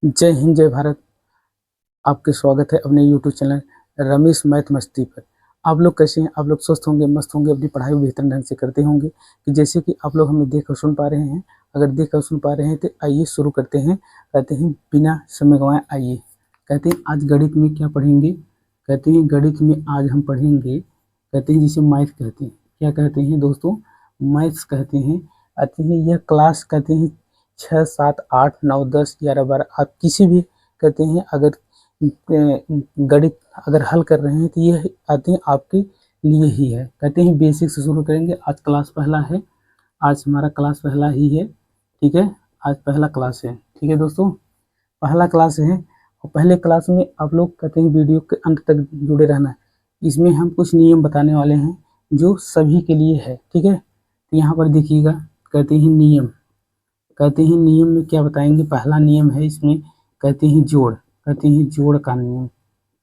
जय हिंद जय भारत। आपके स्वागत है अपने यूट्यूब चैनल रमेश मैथ मस्ती पर। आप लोग कैसे हैं? आप लोग स्वस्थ होंगे, मस्त होंगे, अपनी पढ़ाई बेहतर ढंग से करते होंगे कि जैसे कि आप लोग हमें देख और सुन पा रहे हैं। अगर देख और सुन पा रहे हैं तो आइए शुरू करते हैं। कहते हैं बिना समय गंवाए आइए। कहते हैं आज गणित में क्या पढ़ेंगे? कहते हैं गणित में आज हम पढ़ेंगे, कहते हैं जिसे मैथ कहते हैं। क्या कहते हैं दोस्तों? मैथ्स कहते हैं। कहते हैं यह क्लास कहते हैं 6, 7, 8, 9, 10, 11, 12 आप किसी भी कहते हैं अगर गणित अगर हल कर रहे हैं तो ये आते हैं आपके लिए ही है। कहते हैं बेसिक से शुरू करेंगे। आज क्लास पहला है, आज हमारा क्लास पहला ही है। ठीक है, आज पहला क्लास है। ठीक है दोस्तों, पहला क्लास है और पहले क्लास में आप लोग कहते हैं वीडियो के अंत तक जुड़े रहना। इसमें हम कुछ नियम बताने वाले हैं जो सभी के लिए है। ठीक है, तो यहाँ पर देखिएगा, कहते हैं नियम। कहते हैं नियम में क्या बताएंगे? पहला नियम है इसमें, कहते हैं जोड़। कहते हैं जोड़ का नियम।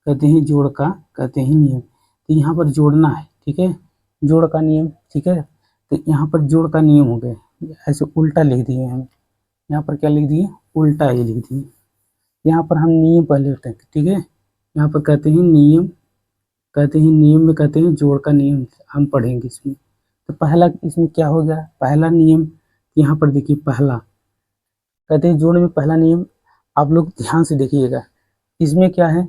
कहते हैं जोड़ का कहते हैं नियम। तो यहाँ पर जोड़ना है। ठीक है, जोड़ का नियम। ठीक है, तो यहाँ पर जोड़ का नियम हो गया, ऐसे उल्टा लिख दिए हम। यहाँ पर क्या लिख दिए? उल्टा ही लिख दिए। यहाँ पर हम नियम पहले लिखते हैं। ठीक है, यहाँ पर कहते हैं नियम। कहते हैं नियम में कहते हैं जोड़ का नियम हम पढ़ेंगे इसमें। तो पहला इसमें क्या हो गया? पहला नियम यहाँ पर देखिए, पहला कहते हैं जोड़ में पहला नियम आप लोग ध्यान से देखिएगा। इसमें क्या है?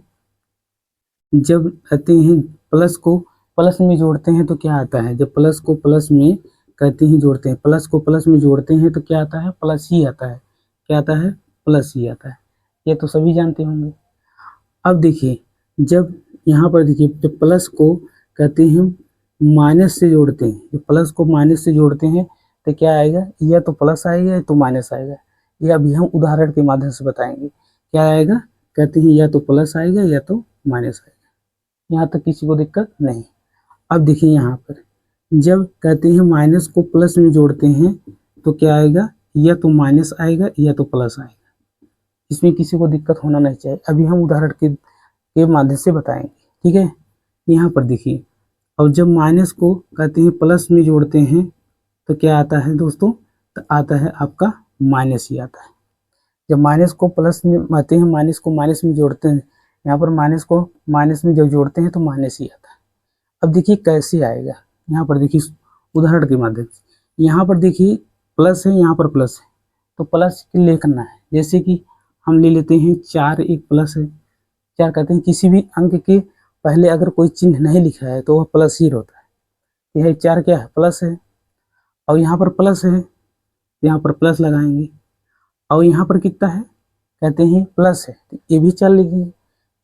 जब कहते हैं प्लस को प्लस में जोड़ते हैं तो क्या आता है? जब प्लस को प्लस में कहते हैं जोड़ते हैं, प्लस को प्लस में जोड़ते हैं तो क्या आता है? प्लस ही आता है। क्या आता है? प्लस ही आता है। ये तो सभी जानते होंगे। अब देखिए, जब यहाँ पर देखिए, जब प्लस को कहते हैं माइनस से जोड़ते हैं, जब प्लस को माइनस से जोड़ते हैं तो क्या आएगा? या तो प्लस आएगा या तो माइनस आएगा। ये अभी हम उदाहरण के माध्यम से बताएंगे। क्या आएगा? कहते हैं या तो प्लस आएगा या तो माइनस आएगा। यहाँ तक किसी को दिक्कत नहीं। अब देखिए यहाँ पर जब कहते हैं माइनस को प्लस में जोड़ते हैं तो क्या आएगा? या तो माइनस आएगा या तो प्लस आएगा। इसमें किसी को दिक्कत होना नहीं चाहिए, अभी हम उदाहरण के माध्यम से बताएंगे। ठीक है, यहाँ पर देखिए, और जब माइनस को कहते हैं प्लस में जोड़ते हैं तो क्या आता है दोस्तों? तो आता है आपका माइनस ही आता है। जब माइनस को प्लस में आते हैं, माइनस को माइनस में जोड़ते हैं, यहाँ पर माइनस को माइनस में जब जोड़ते हैं तो माइनस ही आता है। अब देखिए कैसे आएगा, यहाँ पर देखिए उदाहरण के माध्यम से। यहाँ पर देखिए प्लस है, यहाँ पर प्लस है, तो प्लस लिखना है। जैसे कि हम ले लेते हैं 4, एक प्लस है। क्या कहते हैं किसी भी अंक के पहले अगर कोई चिन्ह नहीं लिखा है तो वह प्लस ही होता है। यह 4 क्या है? प्लस है। और यहाँ पर प्लस है, यहाँ पर प्लस लगाएंगे। और यहाँ पर कितना है? कहते हैं प्लस है, तो ये भी 4 लिखेंगे।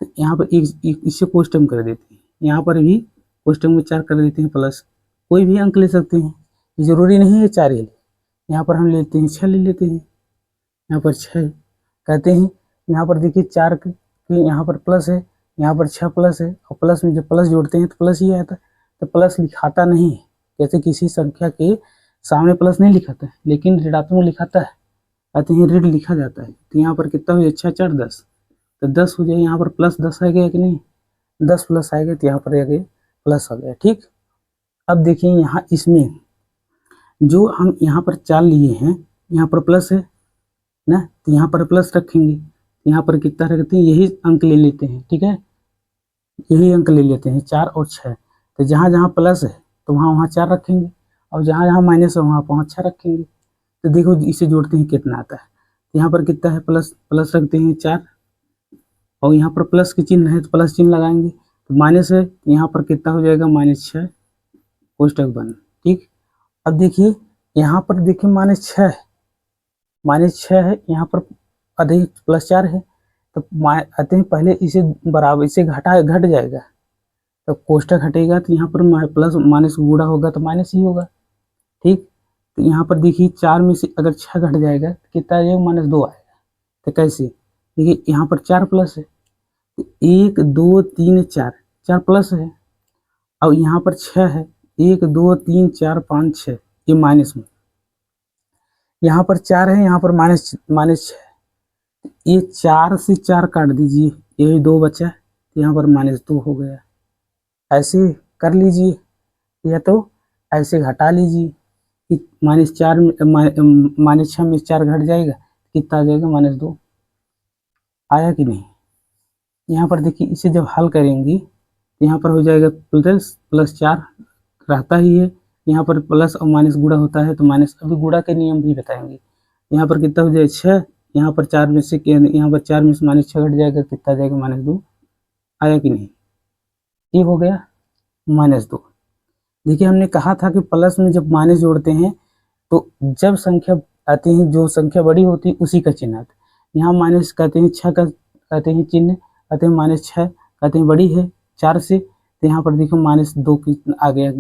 तो यहाँ पर एक इससे कोष्टक कर देते हैं, यहाँ पर भी कोष्टक में 4 कर देते हैं प्लस। कोई भी अंक ले सकते हैं, जरूरी नहीं है 4 ही ले। यहाँ पर हम लेते हैं 6 ले लेते हैं। यहाँ पर 6 कहते हैं, यहाँ पर देखिए 4 के यहाँ पर प्लस है, यहाँ पर 6 प्लस है, और प्लस में जब प्लस जोड़ते हैं तो प्लस ही आता है। तो प्लस लिखाता नहीं है, जैसे किसी संख्या के सामने प्लस नहीं लिखाता है, लेकिन ऋणात्मक लिखाता है, कहते हैं ऋण लिखा जाता है। तो यहाँ पर कितना हो जाए? 6, 4, 10, तो 10 हो जाए। यहाँ पर प्लस 10 आ गया कि नहीं? 10 प्लस आएगा तो यहाँ पर आ गया प्लस आ गया। ठीक, अब देखिए यहाँ इसमें जो हम यहाँ पर 4 लिए हैं, यहाँ पर प्लस है ना, तो यहाँ पर प्लस रखेंगे। यहाँ पर कितना रखते हैं? यही अंक ले लेते हैं। ठीक है, यही अंक ले लेते हैं 4 और 6। तो जहाँ जहाँ प्लस है तो वहाँ वहाँ 4 रखेंगे, और जहाँ जहाँ माइनस है वहाँ 5 6 रखेंगे। तो देखो इसे जोड़ते हैं कितना आता है। यहाँ पर कितना है? प्लस प्लस रखते हैं 4, और यहाँ पर प्लस के चिन्ह है तो प्लस चिन्ह लगाएंगे। तो माइनस है, यहाँ पर कितना हो जाएगा? -6 कोष्टक बंद। ठीक, अब देखिए यहाँ पर देखिए -6 है, -6 है, यहाँ पर अधिक +4 है। तो आते हैं पहले इसे बराबर, इसे घट जाएगा, तो कोष्टक हटेगा तो यहाँ पर प्लस माइनस गुणा होगा तो माइनस ही होगा। ठीक, तो यहाँ पर देखिए 4 में से अगर 6 घट जाएगा तो कितना आ जाएगा? -2 आएगा। तो कैसे? देखिए यहाँ पर 4 प्लस है, तो 1 2 3 4, 4 प्लस है, और यहाँ पर 6 है, 1 2 3 4 5 6, ये माइनस में। यहाँ पर 4 है, यहाँ पर -6, ये 4 से 4 काट दीजिए, ये 2 बचा, यहाँ पर -2 हो गया। ऐसे कर लीजिए, या तो ऐसे घटा लीजिए कि -4 -6 में 4 घट जाएगा, कितना आ जाएगा? -2। आया कि नहीं। यहाँ पर देखिए इसे जब हल करेंगे तो यहाँ पर हो जाएगा प्लस 4 रहता ही है, यहाँ पर प्लस और माइनस गुणा होता है तो माइनस, अभी गुणा के नियम भी बताएंगे। यहाँ पर कितना हो जाए 6, यहाँ पर 4 में से माइनस 6 घट जाएगा, कितना जाएगा -2। आया कि नहीं, ये हो गया -2। देखिए हमने कहा था कि प्लस में जब माइनस जोड़ते हैं तो जब संख्या आती है, जो संख्या बड़ी होती है उसी का चिन्ह आता है। यहाँ माइनस कहते हैं 6 का कहते हैं चिन्ह, कहते हैं -6 कहते हैं बड़ी है 4 से, तो यहाँ पर देखो -2 की आ गया,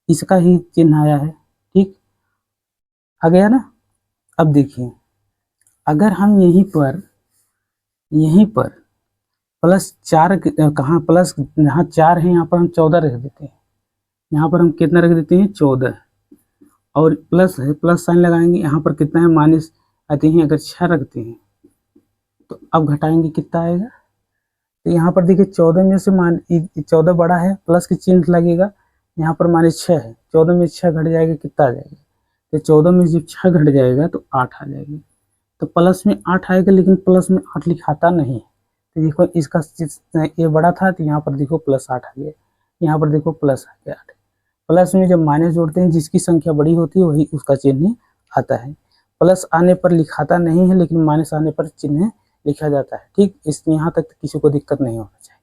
इसका ही चिन्ह आया है। ठीक आ गया ना। अब देखिए अगर हम यहीं पर +4 कहाँ प्लस, यहाँ 4 है, यहाँ पर हम 14 रख देते हैं, यहाँ पर हम कितना रख देते हैं 14, और प्लस है, प्लस साइन लगाएंगे, यहाँ पर कितना है माइनस आते हैं, अगर 6 रखते हैं तो अब घटाएंगे कितना आएगा। तो यहाँ पर देखिए 14 में से 14 बड़ा है, प्लस की चिन्ह लगेगा, यहाँ पर -6 है, 14 में 6 घट जाएगा, कितना आ जाएगा, तो 14 में जब 6 घट जाएगा तो 8 आ जाएगा। तो प्लस में 8 आएगा, लेकिन प्लस में 8 लिखाता नहीं। तो देखो इसका ये बड़ा था तो यहाँ पर देखो +8 आ गया, यहाँ पर देखो प्लस आ गया 8। प्लस में जब माइनस जोड़ते हैं जिसकी संख्या बड़ी होती है वही उसका चिन्ह आता है। प्लस आने पर लिखाता नहीं है, लेकिन माइनस आने पर चिन्ह लिखा जाता है। ठीक, इस यहाँ तक किसी को दिक्कत नहीं होना चाहिए।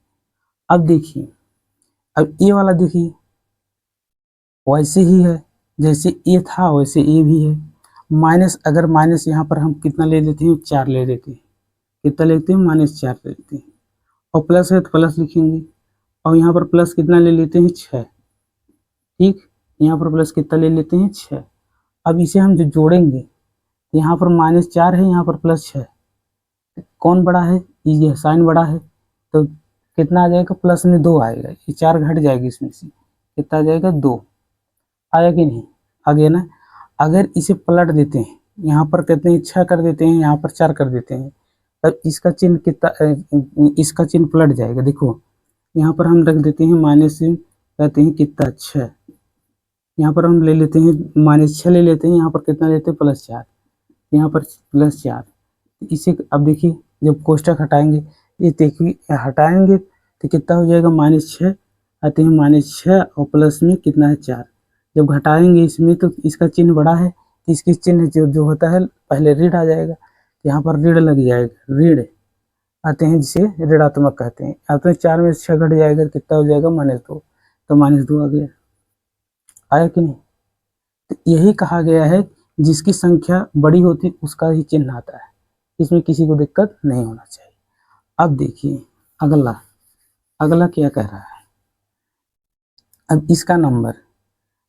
अब देखिए, अब ये वाला देखिए वैसे ही है, जैसे ये था वैसे ये भी है। माइनस, अगर माइनस यहाँ पर हम कितना ले लेते हैं 4 ले लेते हैं, कितना लेते हैं -4 ले लेते हैं, और प्लस है तो प्लस लिखेंगे, और यहाँ पर प्लस कितना ले लेते हैं 6। ठीक, यहाँ पर प्लस कितना ले लेते हैं 6। अब इसे हम जो जोड़ेंगे तो यहाँ पर -4 है, यहाँ पर +6, कौन बड़ा है, ये साइन बड़ा है, तो कितना आ जाएगा, प्लस में 2 आएगा, ये 4 घट जाएगी, इसमें से कितना आ जाएगा 2। आया कि नहीं, आ गया ना। अगर इसे पलट देते हैं, यहाँ पर कहते हैं 6 कर देते हैं, यहाँ पर 4 कर देते हैं, तब इसका चिन्ह कितना, इसका चिन्ह पलट जाएगा। देखो यहाँ पर हम रख देते हैं माइनस, कहते हैं कितना 6, यहाँ पर हम ले लेते हैं -6 ले लेते हैं, यहाँ पर कितना लेते हैं +4, यहाँ पर +4। इसे अब देखिए जब कोष्ठक हटाएंगे, ये देखिए हटाएंगे तो कितना हो जाएगा -6 आते हैं, -6 और प्लस में कितना है 4। जब घटाएंगे इसमें तो इसका चिन्ह बड़ा है, तो इसकी चिन्ह जो होता है पहले ऋण आ जाएगा, यहाँ पर ऋण लग जाएगा, ऋण आते हैं जिसे ऋणात्मक कहते हैं। आते हैं 4 में 6 घट जाएगा, कितना हो जाएगा -2, तो -2 आ गया। आया कि नहीं। तो यही कहा गया है जिसकी संख्या बड़ी होती उसका ही चिन्ह आता है, इसमें किसी को दिक्कत नहीं होना चाहिए। अब देखिए अगला क्या कह रहा है। अब इसका नंबर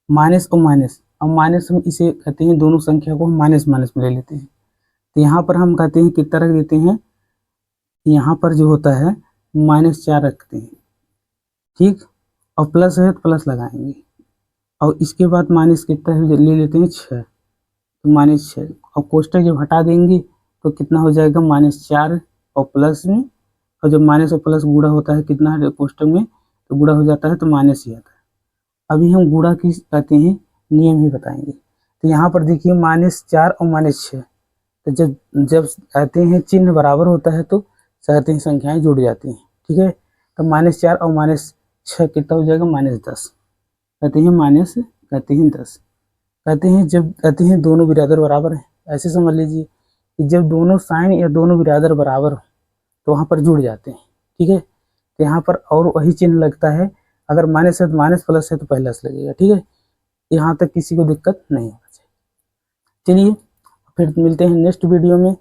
माइनस और माइनस, अब माइनस हम इसे कहते हैं, दोनों संख्या को हम माइनस में ले लेते हैं, तो यहाँ पर हम कहते हैं कितना रख देते हैं, यहाँ पर जो होता है -4 रखते हैं। ठीक, और प्लस है तो प्लस लगाएंगे, और इसके बाद माइनस कितना ले लेते हैं 6, तो -6, और कोष्ठक जब हटा देंगे तो कितना हो जाएगा -4 और प्लस में, और जब माइनस और प्लस गुणा होता है कितना है कोष्ठक में, तो गुणा हो जाता है तो माइनस ही आता है। अभी हम गुणा की कहते हैं नियम ही बताएंगे। तो यहाँ पर देखिए -4 और -6, तो जब कहते हैं चिन्ह बराबर होता है तो कहते हैं संख्याएं जुड़ जाती हैं। ठीक है, तो -4 और -6 कितना हो जाएगा -10, कहते हैं 10, कहते हैं जब कहते हैं दोनों बिरादर बराबर हैं। ऐसे समझ लीजिए कि जब दोनों साइन या दोनों बिरादर बराबर हो तो वहाँ पर जुड़ जाते हैं। ठीक है, तो यहाँ पर और वही चिन्ह लगता है, अगर माइनस है तो माइनस, प्लस है तो प्लस लगेगा। ठीक है, यहाँ तक किसी को दिक्कत नहीं होना चाहिए। चलिए फिर मिलते हैं नेक्स्ट वीडियो में,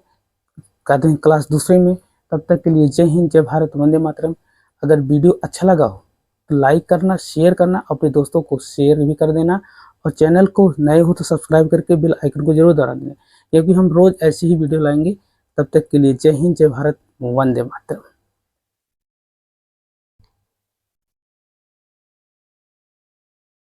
कहते हैं क्लास दूसरे में। तब तक के लिए जय हिंद, जय भारत, वंदे मातरम। अगर वीडियो अच्छा लगा हो तो लाइक करना, शेयर करना, अपने दोस्तों को शेयर भी कर देना, और चैनल को नए हो तो सब्सक्राइब करके बेल आइकन को जरूर दबा देना, क्योंकि हम रोज़ ऐसी ही वीडियो लाएंगे। तब तक के लिए जय हिंद, जय भारत, वंदे मातरम।